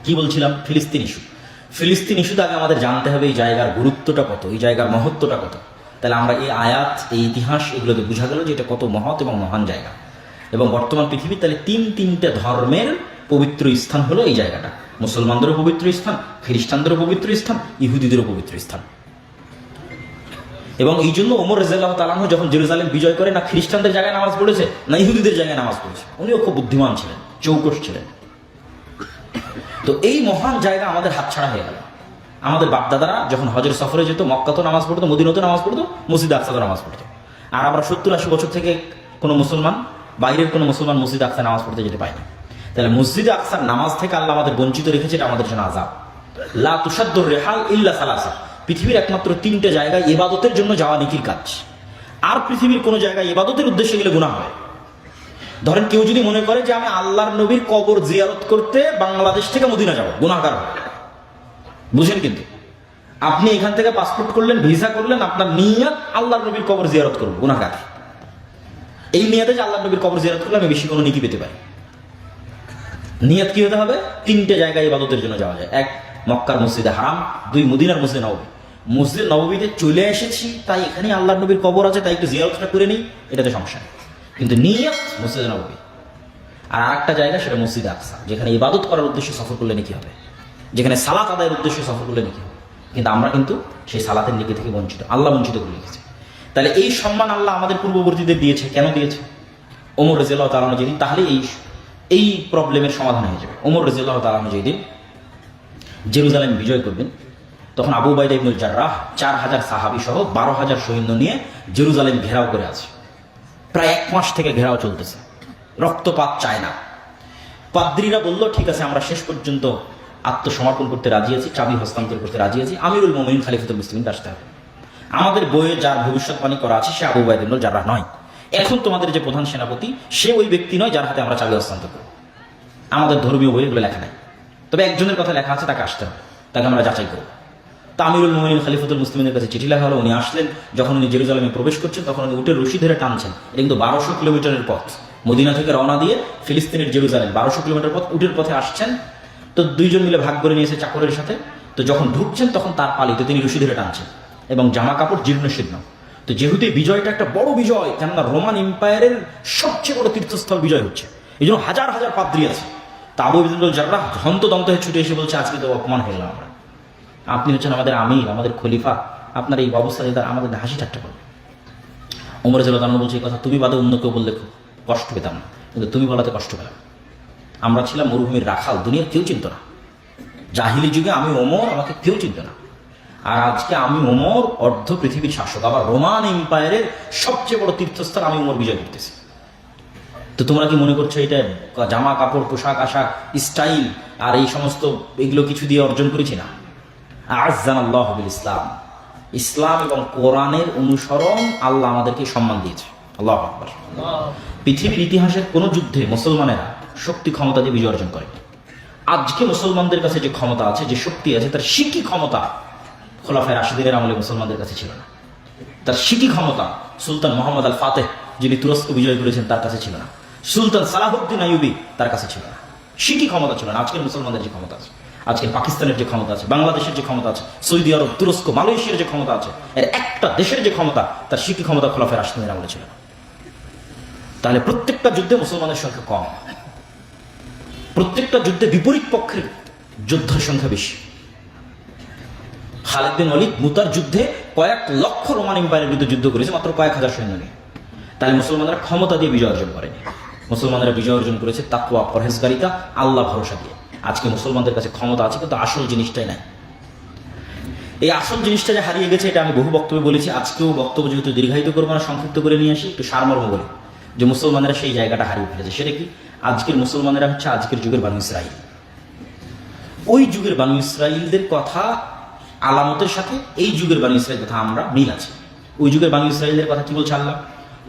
কি বলছিলাম? ফিলিস্তিন ইস্যু। ফিলিস্তিন ইস্যুতে আগে আমাদের জানতে হবে এই জায়গার গুরুত্বটা কত, এই জায়গার মহত্বটা কত। তাহলে আমরা এই আয়াত, এই ইতিহাস, এগুলোতে বোঝা গেল যে এটা কত মহৎ এবং মহান জায়গা। এবং বর্তমান পৃথিবীর তাহলে তিনটে ধর্মের পবিত্র স্থান হলো এই জায়গাটা। মুসলমানদেরও পবিত্র স্থান, খ্রিস্টানদেরও পবিত্র স্থান, ইহুদিদেরও পবিত্র স্থান। এবং এই জন্য ওমর রাদিয়াল্লাহু তাআলা আনহু যখন জেরুজালেম বিজয় করে, না খ্রিস্টানদের জায়গায় নামাজ পড়েছে না ইহুদিদের জায়গায় নামাজ পড়েছে। উনিও খুব বুদ্ধিমান ছিলেন, চৌকস ছিলেন। তো এই মহান জায়গা আমাদের হাতছাড়া হয়ে গেল। আমাদের বাপদাদারা যখন হজের সফরে যেত, মক্কা তো নামাজ পড়তো, মদিনাতে নামাজ পড়তো, মসজিদ আকসাতে নামাজ পড়তো। আর আমরা 70-80 বছর থেকে কোনো মুসলমান, বাইরের কোনো মুসলমান মসজিদ আকসায় নামাজ পড়তে যেতে পাইনি। তাহলে মসজিদে আকসার নামাজ থেকে আল্লাহ আমাদের বঞ্চিত রেখেছে, এটা আমাদের জন্য আযাব। লা তুসাদ্দুর রিহাল ইল্লা সালাসা। পৃথিবীর একমাত্র 3টে জায়গায় ইবাদতের জন্য যাওয়া নেকির কাজ। আর পৃথিবীর কোনো জায়গায় ইবাদতের উদ্দেশ্যে গেলে গুনাহ হয়। ধরেন কেউ যদি মনে করে যে আমি আল্লাহর নবীর কবর জিয়ারত করতে বাংলাদেশ থেকে মদিনা যাব, গুনাহগার হবে। বুঝেন? কিন্তু আপনি এখান থেকে পাসপোর্ট করলেন, ভিসা করলেন, আপনার নিয়ত আল্লাহর নবীর কবর জিয়ারত করবো, গুনাহগার। এই নিয়তে যে আল্লাহর নবীর কবর জিয়ারত করলে আমি বেশি কোনো নেকি পেতে পারি। নিয়ত কি হতে হবে? 3টে জায়গায় ইবাদতের জন্য যাওয়া যায়। 1 মক্কার মসজিদে হারাম, 2 মদিনার মসজিদে নববী। মসজিদ নববীতে চলে এসেছি, তাই এখানে আল্লাহর নবীর কবর আছে, তাই একটু জিয়ারতটা করে নিই, এটাতে সমস্যা নেই। কিন্তু নিয়ত মসজিদে নববী। আর আরেকটা জায়গা, সেটা মসজিদে আকসা, যেখানে ইবাদত করার উদ্দেশ্যে সফর করলে নেকি হবে, যেখানে সালাত আদায়ের উদ্দেশ্যে সফর করলে নেকি হবে। কিন্তু আমরা কিন্তু সেই সালাতের নেকি থেকে বঞ্চিত, আল্লাহ বঞ্চিত করে রেখেছে। তাহলে এই সম্মান আল্লাহ আমাদের পূর্ববর্তীদের দিয়েছে। কেন দিয়েছে? ওমর রাদিয়াল্লাহু তাআলা যেদিন, তাহলে এই প্রবলেমের সমাধান হয়ে যাবে। ওমর রাদিয়াল্লাহু তাআলা যেদিন জেরুজালেম বিজয় করবেন, তখন আবু উবাইদা ইবনুল জাররাহ 4000 সাহাবী সহ 12000 সৈন্য নিয়ে জেরুজালেম ঘেরাও করে আছে। প্রায় 1 মাস থেকে ঘেরাও চলতেছে, রক্তপাত চায় না। পাদ্রীরা বলল, ঠিক আছে, আমরা শেষ পর্যন্ত আত্মসমর্পণ করতে রাজি আছি, চাবি হস্তান্তর করতে রাজি আছি, আমিরুল মুমিনিন খলিফাতুল মুসলিমিন আসতে হবে। আমাদের বইয়ে যার ভবিষ্যৎবাণী করা আছে সে আবু উবাইদা ইবনুল জাররাহ নয়। এখন তোমাদের যে প্রধান সেনাপতি, সে ওই ব্যক্তি নয় যার হাতে আমরা চাবি হস্তান্তর করব। আমাদের ধর্মীয় বইয়ে এগুলো লেখা নাই, তবে একজনের কথা লেখা আছে, তাকে আসতে হবে, তাকে আমরা যাচাই করব। তা আমিরুল মুমিনিন খলিফাতুল মুসলিমিনের কাছে চিঠি লেখা হলো। উনি আসলেন, যখন উনি জেরুজালেমে প্রবেশ করছেন, তখন উনি উটের রশি ধরে টানছেন। এটা কিন্তু 1200 কিলোমিটারের পথ, মদিনা থেকে রওনা দিয়ে ফিলিস্তিনের জেরুজালেম 1200 কিলোমিটার পথ উটের পথে আসছেন। তো 2 জন মিলে ভাগ করে নিয়েছে চাকরের সাথে। তো যখন ঢুকছেন তখন তার পালিতে তিনি রশি ধরে টানছেন এবং জামা কাপড় জীর্ণ শীর্ণ। তো যেহেতু এই বিজয়টা একটা বড় বিজয়, কেননা রোমান এম্পায়ারের সবচেয়ে বড় তীর্থস্থল বিজয় হচ্ছে, এই জন্য হাজার হাজার পাদ্রী আছে। তা আবু উবাইদা ইবনুল জাররাহ হন্তদন্ত হয়ে ছুটে এসে বলছে, আজকে তো অপমান হয়ে গেলাম আমরা, আপনি হচ্ছেন আমাদের আমির, আমাদের খলিফা, আপনার এই অবস্থা দিয়ে আমাদের হাসি ঠাট্টা করবে। ওমর রাদিয়াল্লাহু তাআলা বলছে, এই কথা তুমি বাদে অন্য কেউ বললে কষ্ট পেতাম না, কিন্তু তুমি বলাতে কষ্ট পেলাম। আমরা ছিলাম মরুভূমির রাখাল, দুনিয়ার কেউ চিনত না। জাহিলি যুগে আমি ওমর, আমাকে কেউ চিনত না। আর আজকে আমি ওমর অর্ধ পৃথিবীর শাসক, আবার রোমান এম্পায়ারের সবচেয়ে বড় তীর্থস্থান আমি ওমর বিজয় করতেছি। তো তোমরা কি মনে করছো এটা জামা কাপড়, পোশাক আশাক, স্টাইল আর এই সমস্ত এগুলো কিছু দিয়ে অর্জন করেছি? না। আ'আজ্জানাল্লাহু বিল ইসলাম, ইসলাম এবং কোরআনের অনুসরণ আল্লাহ আমাদেরকে সম্মান দিয়েছে। আল্লাহু আকবার। পৃথিবীর ইতিহাসের কোন যুদ্ধে মুসলমানেরা শক্তি ক্ষমতা দিয়ে বিজয় অর্জন করে। আজকে মুসলমানদের কাছে যে ক্ষমতা আছে, যে শক্তি আছে, তার সিকি ক্ষমতা খোলাফায়ে রাশিদিনের আমলে মুসলমানদের কাছে ছিল না। তার সিকি ক্ষমতা সুলতান মোহাম্মদ আল ফাতেহ, যিনি তুরস্ক বিজয় করেছেন, তার কাছে ছিল না। সুলতান সালাহুদ্দিন আইয়ুবী, তার কাছে ছিল না। সিকি ক্ষমতা ছিল না। আজকের মুসলমানদের যে ক্ষমতা আছে, আজকের পাকিস্তানের যে ক্ষমতা আছে, বাংলাদেশের যে ক্ষমতা আছে, সৌদি আরব, তুরস্ক, মালয়েশিয়ার যে ক্ষমতা আছে, এর একটা দেশের যে ক্ষমতা, তার সিকি ক্ষমতা খোলাফায়ে রাশিদিনের আমলে ছিল না। তাহলে প্রত্যেকটা যুদ্ধে মুসলমানের সংখ্যা কম, প্রত্যেকটা যুদ্ধে বিপরীত পক্ষের যোদ্ধার সংখ্যা বেশি। খালিদ বিন ওয়ালিদ মুতার যুদ্ধে কয়েক লক্ষ রোমান এম্পায়ারের বিরুদ্ধে যুদ্ধ করেছে, মাত্র কয়েক হাজার সৈন্য নিয়ে। তাহলে মুসলমানরা ক্ষমতা দিয়ে বিজয় অর্জন করেনি, মুসলমানরা বিজয় অর্জন করেছে তাকওয়া, পরহেজগারিতা, আল্লাহ ভরসা দিয়ে। আজকে মুসলমানদের কাছে ক্ষমতা আছে, কিন্তু আসল জিনিসটাই নাই। এই আসল জিনিসটা যে হারিয়ে গেছে, এটা আমি বহু বক্তব্যে বলেছি। আজকেও বক্তব্য যেহেতু দীর্ঘায়িত করবো না, সংক্ষিপ্ত করে নিয়ে আসি, একটু সারমর্ম বলি যে মুসলমানেরা সেই জায়গাটা হারিয়ে ফেলেছে। সেটা কি? আজকের মুসলমানেরা হচ্ছে আজকের যুগের বানু ইসরাইল। ওই যুগের বানু ইসরাইলদের কথা আলামতের সাথে এই যুগের বানু ইসরাইলের কথা আমরা মিল আছে। ওই যুগের বানু ইসরাইলদের কথা কি বলছে আল্লাহ?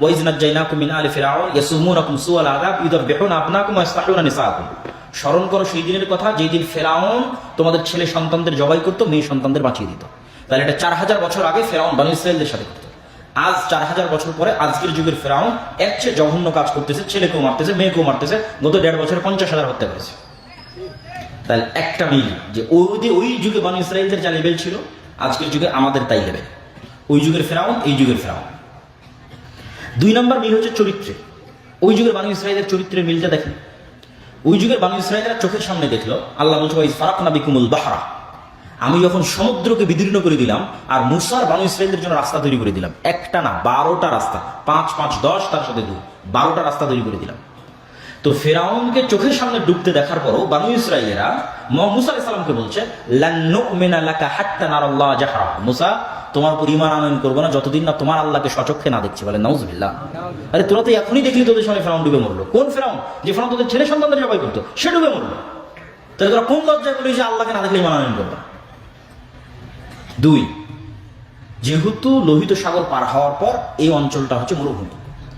ওয়াইজ নাজ্জাইনাকুম মিন আলি ফিরআউন ইয়াসুমুনাকুম সুআল আযাব ইউযাববিহুনা আবনাকুম ওয়া ইয়াসতাহয়ুনা নিসাআকুম। স্মরণ করো সেই দিনের কথা, যেই দিন ফেরাউন তোমাদের ছেলে সন্তানদের জবাই করতো, মেয়ে সন্তানদের বাঁচিয়ে দিত। তাহলে এটা 4000 বছর আগে ফেরাউন বানু ইসরাইলদের সাথে করতো। আজ 4000 বছর পরে আজকের যুগের ফেরাউন এর চেয়ে জঘন্য কাজ করতেছে, ছেলেকেও মারতেছে, মেয়েকেও মারতেছে। গত 1.5 বছরে 50,000 হত্যা করেছে। তাহলে একটা মিল যে ওই যুগে বানু ইসরাইলদের যা লেভেল ছিল আজকের যুগে আমাদের তাই লেভেল। ওই যুগের ফেরাউন, এই যুগের ফেরাউন। 2 নম্বর মিল হচ্ছে চরিত্রে। ওই যুগের বানু ইসরাইলের চরিত্রের মিলটা দেখেন। ওই যুগের বানু ইসরাইলরা চোখের সামনে দেখলো, আল্লাহ বলছে ওই ফারাকনা বিকুমুল বাহরা, আমি যখন সমুদ্রকে বিদীর্ণ করে দিলাম আর মুসার বানু ইসরাইলদের জন্য রাস্তা তৈরি করে দিলাম, একটা না 12টা রাস্তা, 5 5 10 তার সাথে 2, 12টা রাস্তা তৈরি করে দিলাম। তো ফেরাউনকে চোখের সামনে ডুবতে দেখার পরও বানু ইসরাইলেরা মুসা আলাইহিস সালামকে বলছে লান নুমিনা লাকা হাত্তা নারাল্লাহ জাহরা, মুসা তোমার উপর ঈমান আনয়ন করবো না যতদিন না তোমার আল্লাহকে সচক্ষে না দেখছি। বলে নাউজুবিল্লাহ। আরে তোরা তো এখনই দেখলি তোদের সামনে ফেরাউন ডুবে মরলো। কোন ফেরাউন? যে ফেরাউন তোদের ছেলে সন্তানদের জবাই করতো, সে ডুবে মরলো। তাহলে তোরা কোন লজ্জায় বলি যে আল্লাহকে না দেখলে ঈমান আনয়ন করবো না? 2, যেহেতু লোহিত সাগর পার হওয়ার পর এই অঞ্চলটা হচ্ছে মরুভূমি,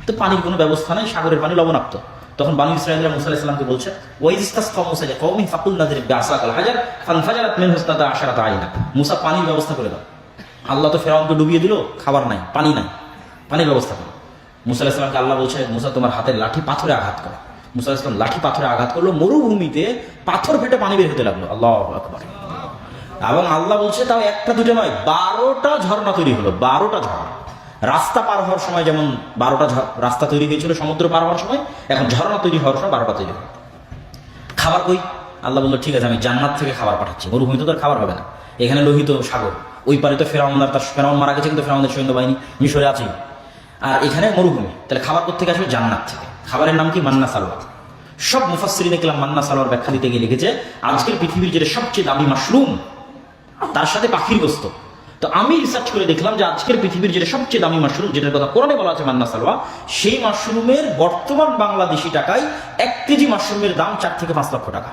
তো পানির কোনো ব্যবস্থা নেই, সাগরের পানি লবণাক্ত। তখন বানু ইসরাঈলরা মুসা আলাইহিস সালামকে বলছে ওয়াইজ ইসতাসকা মুসা লিকাওমি ফাকুলনা যরিব বিআসাকাল হাজার ফানফাজারাত মিনহু ইসনাতা আশারাতা আইনা, মুসা পানির ব্যবস্থা করে দাও। আল্লাহ তো ফেরাউনকে ডুবিয়ে দিল, খাবার নাই, পানি নাই, পানির ব্যবস্থা করো। মুসা আলাইহিস সালামকে আল্লাহ বলছে মুসা তোমার হাতের লাঠি পাথরে আঘাত করো। মুসা আলাইহিস সালাম লাঠি পাথরে আঘাত করলো, মরুভূমিতে পাথর ফেটে পানি বের হতে লাগলো। আল্লাহু আকবার। এবং আল্লাহ বলছে তাও একটা দুটো নয়, 12টা ঝর্ণা তৈরি হলো। 12টা ঝর্ণা। রাস্তা পার হওয়ার সময় যেমন 12টা রাস্তা তৈরি হয়েছিল সমুদ্র পার হওয়ার সময়, এখন ঝর্ণা তৈরি হওয়ার সময় 12টা তৈরি হলো। খাবার কই? আল্লাহ বললো ঠিক আছে আমি জান্নাত থেকে খাবার পাঠাচ্ছি, মরুভূমিতে তো আর খাবার হবে না, এখানে লোহিত সাগর, ওই পারে তো ফেরাউন আর তার ফেরাউন মারা গেছে, কিন্তু ফেরাউনের সৈন্যবাহিনী মিশরে আছেই, আর এখানে মরুভূমি, তাহলে খাবার কোত্থেকে আসবে? জান্নাত থেকে। খাবারের নাম কি? মান্না সালোয়া। সব মুফাসসিরিনে কেরাম মান্না সালোয়ার ব্যাখ্যা দিতে গিয়ে লিখেছে আজকের পৃথিবীর যেটা সবচেয়ে দামি মাশরুম, তার সাথে পাখির গোস্ত। তো আমি রিসার্চ করে দেখলাম যে আজকের পৃথিবীর যেটা সবচেয়ে দামি মাশরুম, যেটার কথা কোরআনে বলা আছে মান্না সালোয়া, সেই মাশরুমের বর্তমান বাংলাদেশি টাকায় 1 কেজি মাশরুমের দাম 4 থেকে 5 লক্ষ টাকা।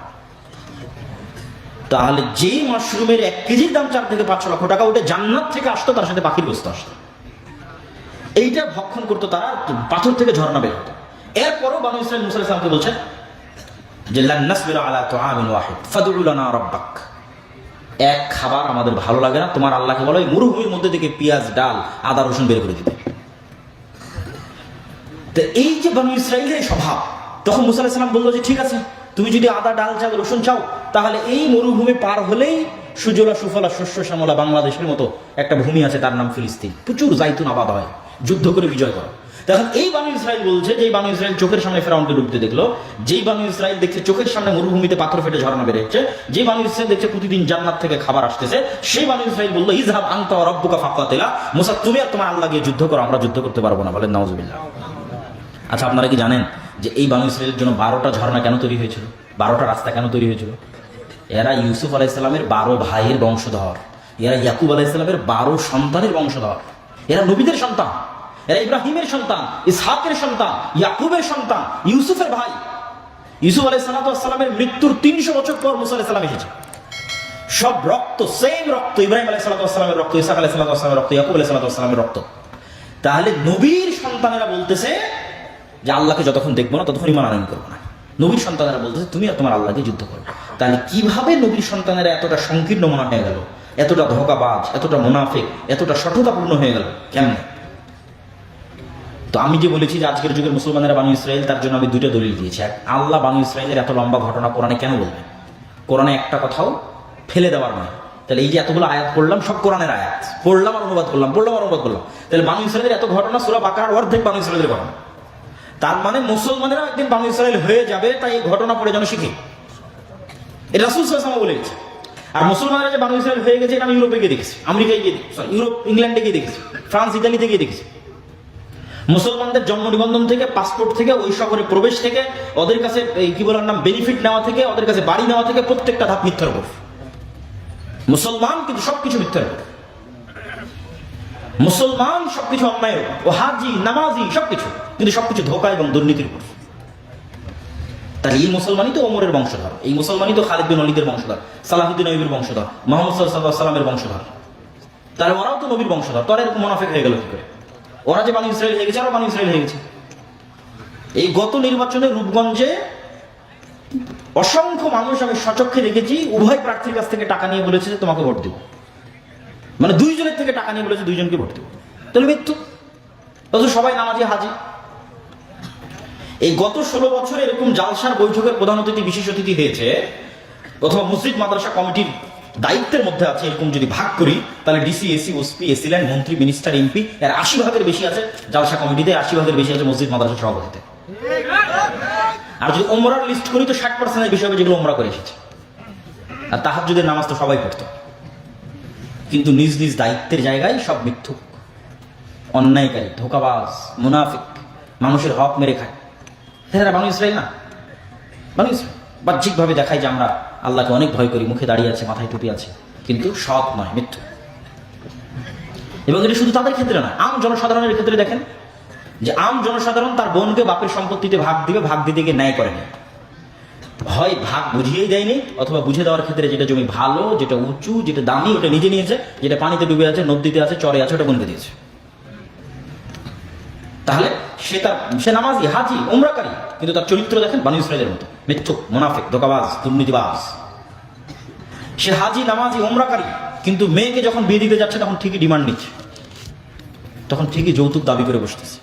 তাহলে যেই মাশরুমের 1 কেজির দাম 4 থেকে 5 লক্ষ টাকা, ওটা জান্নাত থেকে আসতো, তার সাথে পাখির গোস্ত আসতো। এইটা ভক্ষণ করতো তারা, পাথর থেকে ঝর্ণা বের হতো। এরপরও বানু ইসরাঈল মুসা আলাইহিস সালামকে বলছে যে লান নাসবিরা আলা তুআমিন ওয়াহিদ ফাদউ লানা রাব্বাক, এক খাবার আমাদের ভালো লাগে না, তোমার আল্লাহকে বলো এই মরুভূমির মধ্যে থেকে পেঁয়াজ, ডাল, আদা, রসুন বের করে দিতে। তো এই যে বানু ইসরাঈলের স্বভাব, তখন মুসা আলাইহিস সালাম বললো যে ঠিক আছে, তুমি যদি আদা, ডাল, চাল, রসুন চাও, তাহলে এই মরুভূমি পার হলেই সুজলা সুফলা শস্য শ্যামলা বাংলাদেশের মতো একটা ভূমি আছে, তার নাম ফিলিস্তিন, প্রচুর জাইতুন আবাদ হয়, যুদ্ধ করে বিজয় করো। তখন এই বানু ইসরাঈল বলছে যে বানু ইসরাঈল চোখের সামনে ফেরাউনকে ডুবতে দেখলো, যেই বানু ইসরাঈল দেখছে চোখের সামনে মরুভূমিতে পাথর ফেটে ঝর্ণা বের হচ্ছে, যে বানু ইসরাঈল দেখছে প্রতিদিন জান্নাত থেকে খাবার আসতেছে, সেই বানু ইসরাঈল বললো ইযহাব আনতা ওয়া রাব্বুকা ফাকাতিলা, মুসা তুমি আর তোমার আল্লাহ গিয়ে যুদ্ধ করো, আমরা যুদ্ধ করতে পারবো না। বলেন নাউজুবিল্লাহ। আচ্ছা, আপনারা কি জানেন যে এই বানু ইসরাঈলের জন্য 12টা ঝর্ণা কেন তৈরি হয়েছিল? 12টা রাস্তা কেন তৈরি হয়েছিল? এরা ইউসুফ আলাইহিস সালামের 12 ভাইয়ের বংশধর, এরা ইয়াকুব আলাইহিস সালামের 12 সন্তানের বংশধর, এরা নবীদের সন্তান, এরা ইব্রাহিমের সন্তান, ইসহাকের সন্তান, ইয়াকুবের সন্তান, ইউসুফের ভাই। ইউসুফ আলাইহিস সালামের মৃত্যুর 300 বছর পর মুসা আলাইহিস সালাম এসেছে। সব রক্ত, সেম রক্ত, ইব্রাহিম আলাইহিস সালামের রক্ত, ইসহাক আলাইহিস সালামের রক্ত, ইয়াকুব আলাইহিস সালামের রক্ত। তাহলে নবীর সন্তানেরা বলতেছে যে আল্লাহকে যতক্ষণ দেখবো না ততক্ষণ ঈমান আনয়ন করবো না। নবীর সন্তানেরা বলতেছে তুমি আর তোমার আল্লাহকে যুদ্ধ করো। তাহলে কিভাবে নবীর সন্তানেরা এতটা সংকীর্ণ মনা হয়ে গেল, এতটা ধোঁকাবাজ, এতটা মুনাফিক, এতটা সঠতাপূর্ণ হয়ে গেল কেমন? তো আমি যে বলেছি যে আজকের যুগের মুসলমানেরা বানু ইসরাঈল, তার জন্য আমি 2টা দলিল দিয়েছি। আল্লাহ বানু ইসরাঈলের এত লম্বা ঘটনা কোরআনে কেন বলবেন? কোরআনে একটা কথাও ফেলে দেওয়ার নয়। তাহলে এই যে এতগুলো আয়াত পড়লাম, সব কোরআনের আয়াত, পড়লাম আর অনুবাদ করলাম, পড়লাম আর অনুবাদ করলাম। তাহলে বানু ইসরাঈলের এত ঘটনা, সূরা বাকারার অর্ধেক বানু ইসরাঈলের ঘটনা। তার মানে মুসলমানেরা একদিন বানু ইসরাঈল হয়ে যাবে, তাই এই ঘটনা পড়ে যেন শিখি। এটা রাসূল সাল্লাল্লাহু আলাইহি ওয়াসাল্লাম বলে গেছে। আর মুসলমানেরা যে বানু ইসরাঈল হয়ে গেছে, এটা আমি ইউরোপে গিয়ে দেখেছি, আমেরিকায় গিয়ে দেখেছি, ইউরোপ, ইংল্যান্ডে গিয়ে দেখেছি, ফ্রান্স, ইতালিতে গিয়ে দেখেছি। মুসলমানদের জন্ম নিবন্ধন থেকে, পাসপোর্ট থেকে, ওই শহরে প্রবেশ থেকে, ওদের কাছে কি বলার নাম বেনিফিট নেওয়া থেকে, ওদের কাছে বাড়ি নেওয়া থেকে, প্রত্যেকটা ধাপ মিথ্যার উপর। মুসলমান কিন্তু সবকিছু মিথ্যার উপর, মুসলমান সবকিছু অন্যায়ের উপর, ও হাজি, নামাজি, সবকিছু, কিন্তু সবকিছু ধোঁকা এবং দুর্নীতির উপর। তাহলে এই মুসলমানই তো ওমরের বংশধর, এই মুসলমানই তো খালিদ বিন ওয়ালিদের বংশধর, সালাহুদ্দিন আইয়ুবের বংশধর, মুহাম্মদ সাল্লাল্লাহু আলাইহি ওয়াসাল্লামের বংশধর। তাহলে ওরাও তো নবীর বংশধর, তো এরকম মুনাফিক হয়ে গেল কি করে? ওরা যে বানু ইসরাঈল হয়ে গেছে, আরো বানু ইসরাঈল হয়ে গেছে। এই গত নির্বাচনে রূপগঞ্জে অসংখ্য মানুষ আমি সচক্ষে দেখেছি, উভয় প্রার্থীর কাছ থেকে টাকা নিয়ে বলেছে যে তোমাকে ভোট দেব, মানে 2 জনের থেকে টাকা নিয়ে বলেছে 2 জনকে ভোট দেব। তাহলে মৃত্যু, অথচ সবাই নামাজি, হাজি। এই গত 16 বছরে এরকম জালসার বৈঠকের প্রধান অতিথি, বিশেষ অতিথি হয়েছে অথবা মসজিদ মাদ্রাসা কমিটির দায়িত্বের মধ্যে আছে এরকম যদি ভাগ করি, তাহলে ডিসি, এসি, ওসপি, এসি লাইন, মন্ত্রী, মিনিস্টার, এমপি এর 80% বেশি আছে জালসা কমিটিতে, 80% বেশি আছে মসজিদ মাদ্রাসা সভাপতিতে। আর যদি ওমরার লিস্ট করি তো 60% বিষয় হবে যেগুলো ওমরা করে এসেছে। আর তাহাজ্জুদের নামাজ তো সবাই পড়তো, কিন্তু নিজ নিজ দায়িত্বের জায়গায় সব মিথ্যুক, অন্যায়কারী, ধোঁকাবাজ, মুনাফিক, মানুষের হক মেরে খায়। হ্যাঁ, বানু ইসরাইল না, বানু ইসরাইল বাহ্যিকভাবে দেখায় যে আমরা আল্লাহকে অনেক ভয় করি, মুখে দাঁড়িয়ে আছে, মাথায় টুপি আছে, কিন্তু সৎ নয়, মিথ্যু। এবং এটা শুধু তাদের ক্ষেত্রে নয়, আম জনসাধারণের ক্ষেত্রে দেখেন যে আম জনসাধারণ তার বোনকে বাপের সম্পত্তিতে ভাগ দিবে, ভাগ দিতে গিয়ে ন্যায় করেনি, হয় ভাগ বুঝিয়েই দেয়নি, অথবা বুঝে দেওয়ার ক্ষেত্রে যেটা জমি ভালো, যেটা উঁচু, যেটা দামি ওটা নিজে নিয়েছে, যেটা পানিতে ডুবে আছে, নদীতে আছে, চরে আছে, ওটা বোনকে দিয়েছে। তাহলে সে নামাজি, হাজি, ওমরাকারী, কিন্তু তার চরিত্র দেখেন বানু ইসরাইলের মতো মিথ্যুক, মুনাফিক, ধোঁকাবাজ, দুর্নীতিবাজ। সে হাজি, নামাজি, ওমরাকারী, কিন্তু মেয়েকে যখন বিয়ে দিতে যাচ্ছে তখন ঠিকই ডিমান্ড নিচ্ছে, তখন ঠিকই যৌতুক দাবি করে বসতেছে।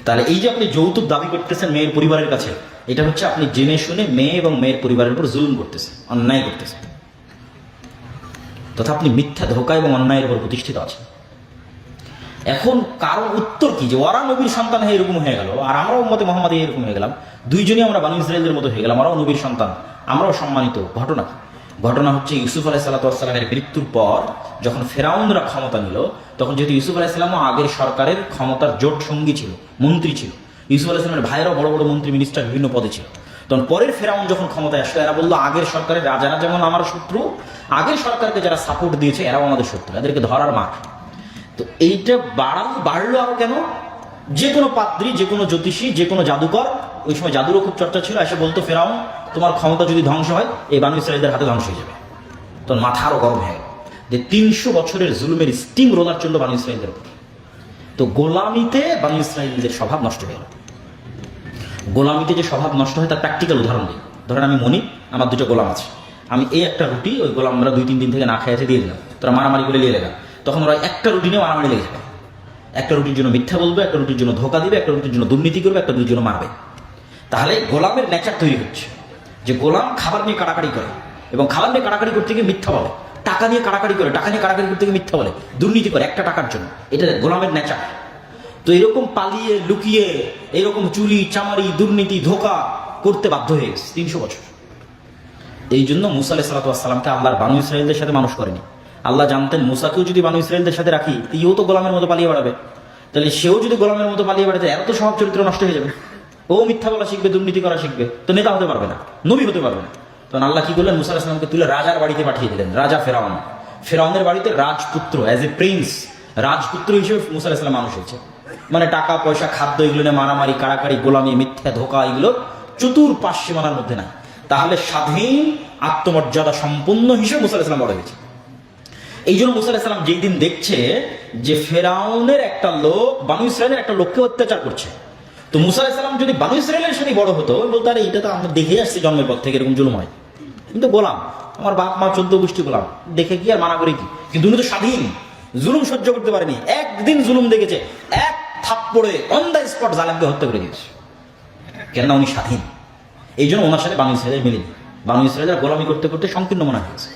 তাহলে এই যে আপনি যৌতুক দাবি করতেছেন মেয়ের পরিবারের কাছে, এটা হচ্ছে আপনি জেনে শুনে মেয়ে এবং মেয়ের পরিবারের উপর জুলুম করতেছেন, অন্যায় করতেছেন, তথা আপনি মিথ্যা, ধোঁকা এবং অন্যায়ের উপর প্রতিষ্ঠিত আছেন। এখন কারণ উত্তর কি, যে ওরা নবীর সন্তান হয়ে এরকম হয়ে গেল, আর আমরাও উম্মতে মুহাম্মদ এরকম হয়ে গেলাম, দুইজনই আমরা বানু ইসরাইলদের মতো হয়ে গেলাম, আমরাও নবীর সন্তান, আমরাও সম্মানিত। ঘটনা কি? ঘটনা হচ্ছে ইউসুফ আলাইহিসসালামের মৃত্যুর পর যখন ফেরাউনরা ক্ষমতা নিল, তখন যেহেতু ইউসুফ আলাইহিসসালামও আগের সরকারের ক্ষমতার জোট সঙ্গী ছিল, মন্ত্রী ছিল, ইউসুফ আলাইহিসসালামের ভাইয়েরাও বড় বড় মন্ত্রী, মিনিস্টার, বিভিন্ন পদে ছিল। তখন পরের ফেরাউন যখন ক্ষমতায় আসলো, এরা বললো আগের সরকারের রাজারা যেমন আমার শত্রু, আগের সরকারকে যারা সাপোর্ট দিয়েছে এরাও আমাদের শত্রু, এদেরকে ধরার মার। তো এইটা বাড়লো আরো কেন? যে কোনো পাদ্রী, যে কোনো জ্যোতিষী, যে কোনো জাদুকর, ওই সময় জাদুরও খুব চর্চা ছিল, এসে বলতো ফেরাউন তোমার ক্ষমতা যদি ধ্বংস হয় এই বানু ইসরাইলদের হাতে ধ্বংস হয়ে যাবে। তখন মাথা আরো গরম হয়ে গেল যে 300 বছরের জুলুমের স্টিম রোলার চললো বানু ইসরাইলদের উপর। তো গোলামিতে বানু ইসরাইলদের স্বভাব নষ্ট হয়ে গেল। গোলামিতে যে স্বভাব নষ্ট হয় তার প্র্যাকটিক্যাল উদাহরণ দিই। ধরেন আমি মনি, আমার দুটো গোলাম আছে, আমি এই একটা রুটি ওই গোলামরা 2-3 দিন থেকে না খেয়ে আছে দিয়ে দিলাম, তোরা মারামারি করে নিয়ে গেলাম, তখন ওরা একটা রুটি নিয়ে মারামারি লেগে যাবে। একটা রুটির জন্য মিথ্যা বলবে, একটা রুটির জন্য ধোকা দিবে, একটা রুটির জন্য দুর্নীতি করবে, একটা রুটির জন্য মারবে। তাহলে গোলামের নেচার তৈরি হচ্ছে যে গোলাম খাবার নিয়ে কাড়াকাড়ি করে, এবং খাবার নিয়ে কাড়াকাড়ি করতে গিয়ে মিথ্যা বলে, টাকা নিয়ে কাড়াকাড়ি করে, টাকা নিয়ে কাড়াকাড়ি করতে গিয়ে মিথ্যা বলে, দুর্নীতি করে একটা টাকার জন্য। এটা গোলামের নেচার। তো এরকম পালিয়ে লুকিয়ে এরকম চুরি চামারি দুর্নীতি ধোকা করতে বাধ্য হয়ে গেছে 300 বছর। এই জন্য মুসা আলাইহিস সালামকে আল্লাহর বানু ইসরাইলদের সাথে মানুষ করেনি। আল্লাহ জানতেন মুসাকেও যদি বানু ইসরাইলদের সাথে রাখি ইও তো গোলামের মতো পালিয়ে বেড়াবে, তাহলে সেও যদি গোলামের মতো পালিয়ে বেড়াতে এত স্বভাব চরিত্র নষ্ট হয়ে যাবে, ও মিথ্যা বলা শিখবে, দুর্নীতি করা শিখবে, তো নেতা হতে পারবে না, নবী হতে পারবে না। তখন আল্লাহ কি করলেন, মুসা আলাইহিস সালামকে তুলে রাজার বাড়িতে পাঠিয়ে দিলেন। রাজা ফেরাউন, ফেরাউনের বাড়িতে রাজপুত্র, অ্যাজ এ প্রিন্স, রাজপুত্র হিসেবে মুসা আলাইহিস সালাম মানুষ হয়েছে। মানে টাকা পয়সা খাদ্য এগুলো নিয়ে মারামারি কাড়াকাড়ি গোলামি মিথ্যা ধোকা এগুলো চতুর্পাশ সীমানার মধ্যে নাই। তাহলে স্বাধীন আত্মমর্যাদা সম্পন্ন হিসেবে মুসা আলাইহিস সালাম বড় হয়েছে। এই জন্য মুসা আলাইহিস সালাম যেই দিন দেখছে যে ফেরাউনের একটা লোক বানু ইসরায়েলের একটা লোককে অত্যাচার করছে, তো মুসা আলাইহিস সালাম যদি বানু ইসরায়েলের সাথে বড় হতো, বলতো আরে এটা তো আমরা দেখে আসছি জন্মের পর থেকে এরকম জুলুম হয়, কিন্তু গোলাম, আমার বাপ মা 14 গোষ্ঠী গোলাম, দেখে কি আর মানা করে কি, কিন্তু উনি তো স্বাধীন, জুলুম সহ্য করতে পারেনি, একদিন জুলুম দেখেছে, এক থাপ্পড়ে অন দ্য স্পট জালেমকে হত্যা করে দিয়েছে। কেননা উনি স্বাধীন। এই জন্য ওনার সাথে বানু ইসরায়েলের মিলেনি, বানু ইসরায়েলের গোলামি করতে করতে সংকীর্ণ মনে হয়েছে।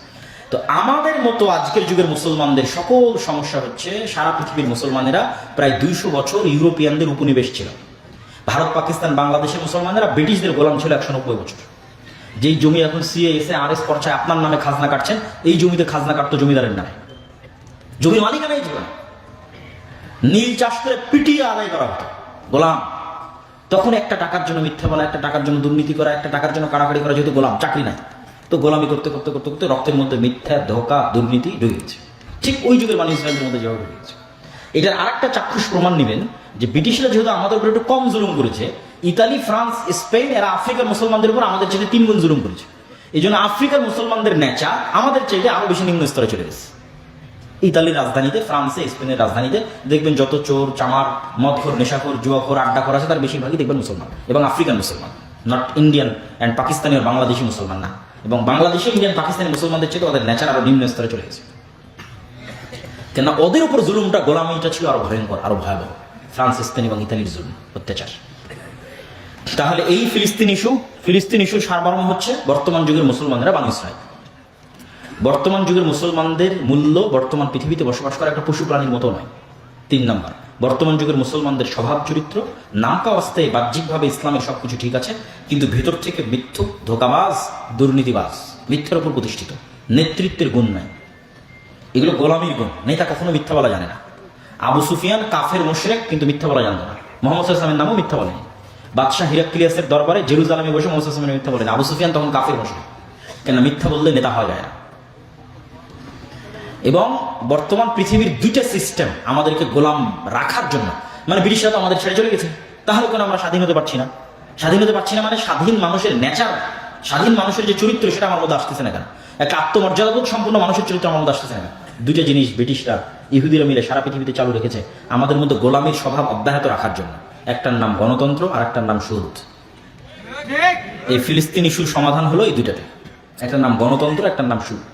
তো আমাদের মতো আজকের যুগের মুসলমানদের সকল সমস্যা হচ্ছে সারা পৃথিবীর মুসলমানেরা প্রায় 200 বছর ইউরোপিয়ানদের উপনিবেশ ছিল। ভারত পাকিস্তান বাংলাদেশের মুসলমানেরা ব্রিটিশদের গোলাম ছিল 190 বছর। যেই জমি এখন সিএএসএ আরএস পর্চায় আপনার নামে খাজনা কাটছেন, এই জমিতে খাজনা কাটতো জমিদারের নামে, জমির মালিকানাই ছিল না। নীল চাষ করে পিটিয়ে আদায় করা হতো গোলাম। তখন একটা টাকার জন্য মিথ্যা বলা, একটা টাকার জন্য দুর্নীতি করা, একটা টাকার জন্য কাড়াকাড়ি করা, যেহেতু গোলাম, চাকরি নাই, তো গোলামি করতে করতে করতে করতে রক্তের মধ্যে মিথ্যা ধোঁকা দুর্নীতি ঢুকে গেছে। ঠিক ওই যুগের বানু ইসরায়েলের মধ্যে যেভাবে ঢুকে গেছে। এটার আরেকটা চাক্ষুষ প্রমাণ নেবেন যে ব্রিটিশরা যেহেতু আমাদের উপর একটু কম জুলুম করেছে, ইতালি, ফ্রান্স, স্পেন এরা আফ্রিকার মুসলমানদের উপর আমাদের চাইতে 3 গুণ জুলুম করেছে। এই জন্য আফ্রিকার মুসলমানদের নেচা আমাদের চাইতে আরো বেশি নিম্ন স্তরে চলে গেছে। ইতালির রাজধানীতে, ফ্রান্সে, স্পেনের রাজধানীতে দেখবেন যত চোর চামার মদখোর নেশাখোর জুয়াখোর আড্ডা করা আছে তার বেশিরভাগই দেখবেন মুসলমান, এবং আফ্রিকান মুসলমান, নট ইন্ডিয়ান অ্যান্ড পাকিস্তানি আর বাংলাদেশি মুসলমান না। এবং বাংলাদেশি ইন্ডিয়ান পাকিস্তানি মুসলমানদের চেয়ে ওদের নেচার আরো নিম্ন স্তরে চলে গেছে। কেননা ওদের উপর জুলুমটা, গোলামিটা ছিল আরো ভয়ঙ্কর, আরো ভয়াবহ। ফ্রান্স, স্পেন এবং ইতালির জুলুম, অত্যাচার। তাহলে এই ফিলিস্তিন ইস্যুর সারমর্ম হচ্ছে বর্তমান যুগের মুসলমানরা বানু ইসরাইল। বর্তমান যুগের মুসলমানদের মূল্য বর্তমান পৃথিবীতে বসবাস করা একটা পশু প্রাণীর মতো নয়। 3 নাম্বার, বর্তমান যুগের মুসলমানদের স্বভাব চরিত্র নামকা অবস্থায় বাহ্যিকভাবে ইসলামের সবকিছু ঠিক আছে, কিন্তু ভেতর থেকে মিথ্যুক, ধোকাবাজ, দুর্নীতিবাজ, মিথ্যার উপর প্রতিষ্ঠিত, নেতৃত্বের গুণ নাই। এগুলো গোলামীর গুণ। নেতা কখনো মিথ্যা বলা জানে না। আবু সুফিয়ান কাফের মুশরিক, কিন্তু মিথ্যা বলা জানতো না। মোহাম্মদ সাল্লাল্লাহু আলাইহি ওয়াসাল্লামের নামও মিথ্যা বলেনি। বাদশাহ হিরাক্লিয়াসের দরবারে জেরুজালেমে বসে মোহাম্মদ সাল্লাল্লাহু আলাইহি ওয়াসাল্লাম মিথ্যা বলেন। আবু সুফিয়ান তখন কাফের মুশরিক, কেন মিথ্যা বললে নেতা হওয়া যায় না। এবং বর্তমান পৃথিবীর 2টা সিস্টেম আমাদেরকে গোলাম রাখার জন্য, মানে ব্রিটিশরা তো আমাদের ছেড়ে চলে গেছে, তাহলে কেন আমরা স্বাধীন হতে পারছি না? স্বাধীন হতে পারছি না মানে স্বাধীন মানুষের নেচার, স্বাধীন মানুষের যে চরিত্র সেটা আমার মধ্যে আসতেছে না কেন? একটা আত্মমর্যাদাবোধ সম্পূর্ণ মানুষের চরিত্র আমার মধ্যে আসতেছে না কেন? 2টা জিনিস ব্রিটিশরা, ইহুদিরা মিলে সারা পৃথিবীতে চালু রেখেছে আমাদের মধ্যে গোলামীর স্বভাব অব্যাহত রাখার জন্য। একটার নাম গণতন্ত্র আর একটার নাম সুদ। এই ফিলিস্তিন ইস্যুর সমাধান হলো এই 2টাতে, একটার নাম গণতন্ত্র, একটার নাম সুদ।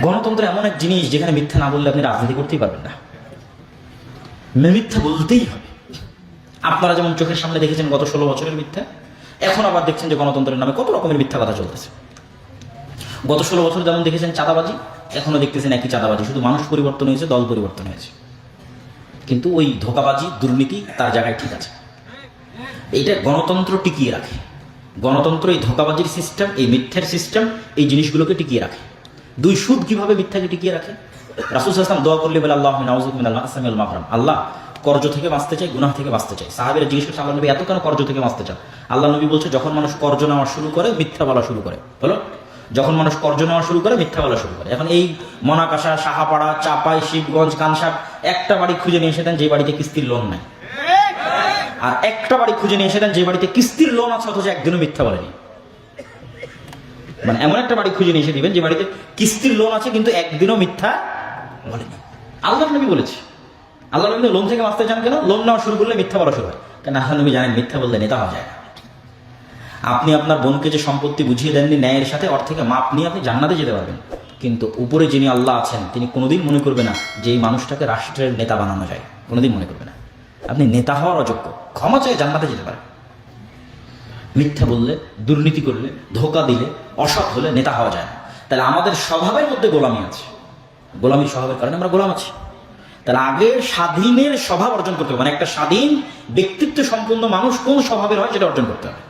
গণতন্ত্র এমন এক জিনিস যেখানে মিথ্যা না বললে আপনি রাজনীতি করতেই পারবেন না, মিথ্যা বলতেই হবে। আপনারা যেমন চোখের সামনে দেখেছেন গত 16 বছরের মিথ্যা, এখন আবার দেখছেন যে গণতন্ত্রের নামে কত রকমের মিথ্যা কথা চলতেছে। গত 16 বছর যেমন দেখেছেন চাঁদাবাজি, এখনো দেখতেছেন একই চাঁদাবাজি, শুধু মানুষ পরিবর্তন হয়েছে, দল পরিবর্তন হয়েছে, কিন্তু ওই ধোঁকাবাজি, দুর্নীতি তার জায়গায় ঠিক আছে। এইটা গণতন্ত্র টিকিয়ে রাখে। গণতন্ত্র এই ধোঁকাবাজির সিস্টেম, এই মিথ্যার সিস্টেম, এই জিনিসগুলোকে টিকিয়ে রাখে। 2, সুদ কিভাবে মিথ্যাকে টিকিয়ে রাখে? রাসূল সাল্লাল্লাহু আলাইহি ওয়াসাল্লাম দোয়া করলে বলে আল্লাহুম্মা নাউযুবিকা মিনাল মা'সামি ওয়াল মাগরাম, আল্লাহ কর্জ থেকে বাঁচতে চাই, গুনাহ থেকে বাঁচতে চাই। সাহাবীরা জিজ্ঞেস করছে আল্লাহ নবী এত কেন কর্জ থেকে বাঁচতে চান? আল্লাহ নবী বলছে যখন মানুষ কর্জ নেওয়া শুরু করে মিথ্যা বলা শুরু করে। বলো, যখন মানুষ কর্জ নেওয়া শুরু করে মিথ্যা বলা শুরু করে। এখন এই মনাকাশা, সাহাপাড়া, চাপাই, শিবগঞ্জ, কানসাট একটা বাড়ি খুঁজে নিয়ে এসে দেন যে বাড়িতে কিস্তির লোন নাই, আর একটা বাড়ি খুঁজে নিয়ে এসে দেন যে বাড়িতে কিস্তির লোন আছে অথচ একদিনও মিথ্যা বলেনি। মানে এমন একটা বাড়ি খুঁজে নিয়ে এসে দিবেন যে বাড়িতে কিস্তির লোন আছে কিন্তু একদিনও মিথ্যা বলেনি। আল্লাহ নবী বলেছে, আল্লাহ নবী লোন থেকে বাঁচতে চান কেন? লোন নেওয়া শুরু করলে মিথ্যা বলা শুরু হয়। কেন? আল্লাহ নবী জানেন মিথ্যা বললে নেতা হওয়া যায় না। আপনি আপনার বোনকে যে সম্পত্তি বুঝিয়ে দেননি ন্যায়ের সাথে, ওর থেকে মাপ নিয়ে আপনি জান্নাতে যেতে পারবেন, কিন্তু উপরে যিনি আল্লাহ আছেন তিনি কোনোদিন মনে করবে না যে এই মানুষটাকে রাষ্ট্রের নেতা বানানো যায়, কোনোদিন মনে করবে না। আপনি নেতা হওয়ার অযোগ্য, ক্ষমা চাই জান্নাতে যেতে পারেন। মিথ্যা বললে, দুর্নীতি করলে, ধোঁকা দিলে, অসৎ হলে নেতা হওয়া যায় না। তাহলে আমাদের স্বভাবের মধ্যে গোলামি আছে, গোলামীর স্বভাবের কারণে আমরা গোলাম আছি। তাহলে আগে স্বাধীনের স্বভাব অর্জন করতে হবে, মানে একটা স্বাধীন ব্যক্তিত্ব সম্পন্ন মানুষ কোন স্বভাবের হয় সেটা অর্জন করতে হবে।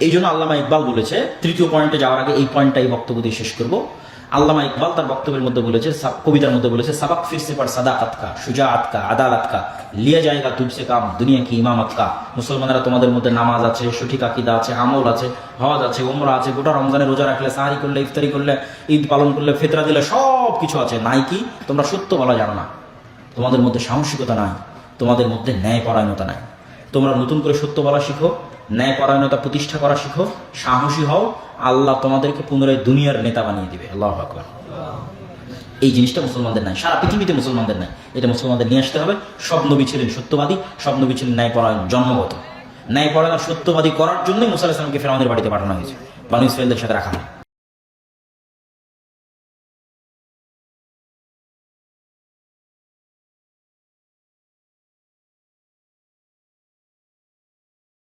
এই জন্য আল্লামা ইকবাল বলেছে, 3য় পয়েন্টে যাওয়ার আগে এই পয়েন্টটাই বক্তব্য দিয়ে শেষ করব। আল্লামা ইকবাল তার বক্তব্যের মধ্যে বলেছে, কবিতার মধ্যে বলেছে, সাবাক ফিরসে পর সাদাকাত কা, শুজাআত কা, আদালত কা, লিয়া জায়েগা তুঝসে কাম, দুনিয়া কি ইমামত কা। মুসলমানরা তোমাদের মধ্যে নামাজ আছে, সঠিক আকীদা আছে, আমল আছে, হজ আছে, উমরা আছে, গোটা রমজানে রোজা রাখলে, সাহারি করলে, ইফতারি করলে, ঈদ পালন করলে, ফিতরা দিলে, সব কিছু আছে। নাই কি? তোমরা সত্য বলা জানো না, তোমাদের মধ্যে সাহসিকতা নাই, তোমাদের মধ্যে ন্যায়পরায়ণতা নাই। তোমরা নতুন করে সত্য বলা শিখো, ন্যায়পরায়ণতা প্রতিষ্ঠা করা শিখো, সাহসী হও, আল্লাহ তোমাদেরকে পুনরায় দুনিয়ার নেতা বানিয়ে দিবে। আল্লাহু আকবার। এই জিনিসটা মুসলমানদের নাই, সারা পৃথিবীতে মুসলমানদের নাই। এটা মুসলমানদের নিয়ে আসতে হবে। সব নবী ছিলেন সত্যবাদী, সব নবী ছিলেন ন্যায়পরায়ণ, জন্মগত। ন্যায়পরায়ণ সত্যবাদী করার জন্যই মুসা আলাইহিস সালামকে ফিরআউনের বাড়িতে পাঠানো হয়েছে, বনী ইসরাঈলদের সাথে রাখা হয়।